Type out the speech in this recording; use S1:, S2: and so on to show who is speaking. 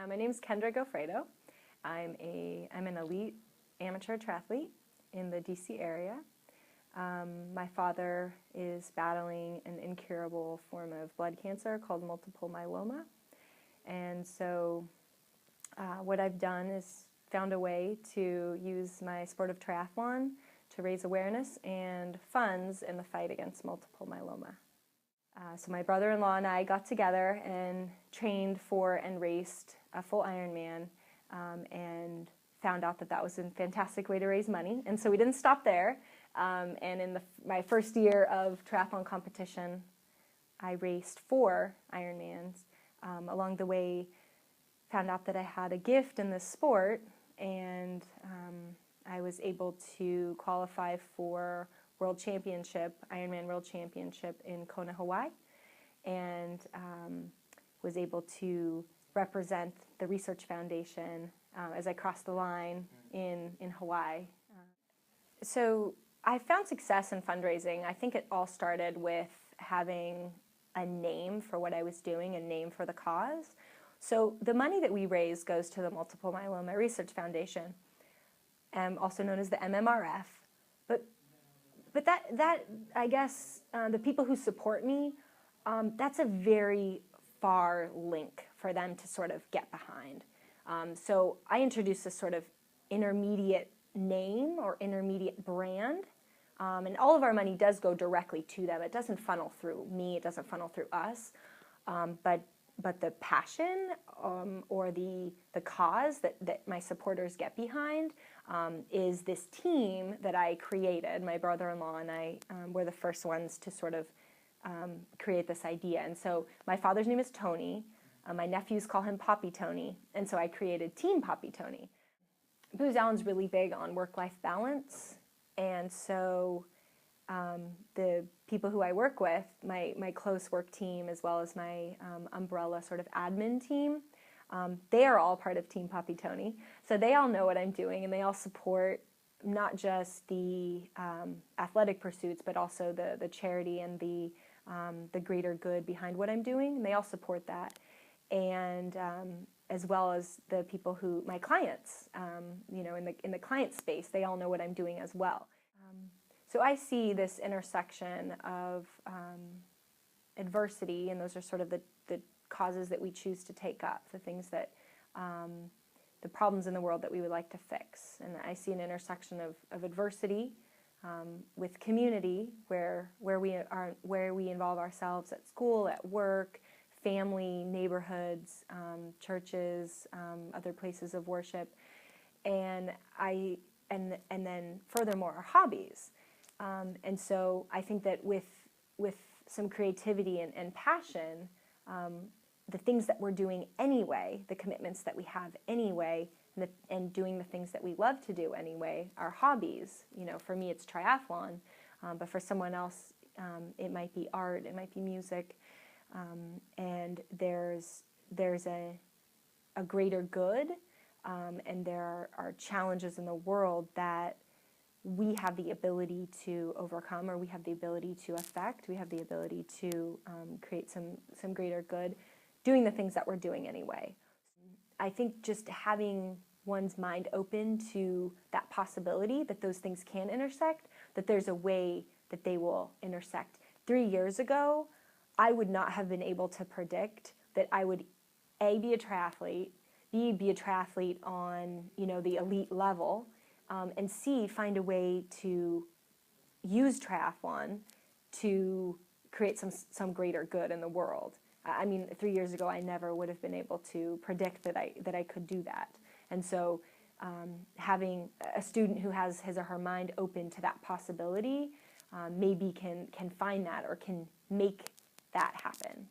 S1: My name is Kendra Goffredo. I'm an elite amateur triathlete in the DC area. My father is battling an incurable form of blood cancer called multiple myeloma. And so what I've done is found a way to use my sport of triathlon to raise awareness and funds in the fight against multiple myeloma. So my brother-in-law and I got together and trained for and raced a full Ironman and found out that that was a fantastic way to raise money. And so we didn't stop there. And in my first year of triathlon competition, I raced 4 Ironmans. Along the way, found out that I had a gift in this sport, and I was able to qualify for World Championship, Ironman World Championship in Kona, Hawaii, and was able to represent the Research Foundation as I crossed the line in Hawaii. So I found success in fundraising. I think it all started with having a name for what I was doing, a name for the cause. So the money that we raise goes to the Multiple Myeloma Research Foundation, also known as the MMRF. But that I guess, the people who support me, that's a very far link for them to sort of get behind. So I introduced this sort of intermediate name or intermediate brand, and all of our money does go directly to them. It doesn't funnel through me, it doesn't funnel through us, but the passion or the cause that my supporters get behind is this team that I created. My brother-in-law and I were the first ones to sort of create this idea. And so my father's name is Tony. My nephews call him Poppy Tony. And so I created Team Poppy Tony. Booz Allen's really big on work-life balance. And so the people who I work with, my close work team, as well as my umbrella sort of admin team, they are all part of Team Poppy Tony. So they all know what I'm doing, and they all support not just the athletic pursuits, but also the charity and the greater good behind what I'm doing. And they all support that. And as well as the people who, my clients, in the client space, they all know what I'm doing as well. So I see this intersection of adversity, and those are sort of the causes that we choose to take up, the things that, the problems in the world that we would like to fix. And I see an intersection of adversity with community, where we involve ourselves at school, at work, family, neighborhoods, churches, other places of worship, and then furthermore our hobbies. And so I think that with some creativity and passion, the things that we're doing anyway, the commitments that we have anyway, and doing the things that we love to do anyway, our hobbies. For me it's triathlon, but for someone else it might be art, it might be music, and there's a greater good, and there are challenges in the world that we have the ability to overcome, or we have the ability to affect, we have the ability to create some greater good, doing the things that we're doing anyway. I think just having one's mind open to that possibility, that those things can intersect, that there's a way that they will intersect. 3 years ago, I would not have been able to predict that I would, A, be a triathlete, B, be a triathlete on, the elite level, and C, find a way to use triathlon to create some greater good in the world. I mean, 3 years ago, I never would have been able to predict that I could do that. And so having a student who has his or her mind open to that possibility maybe can find that or can make that happen.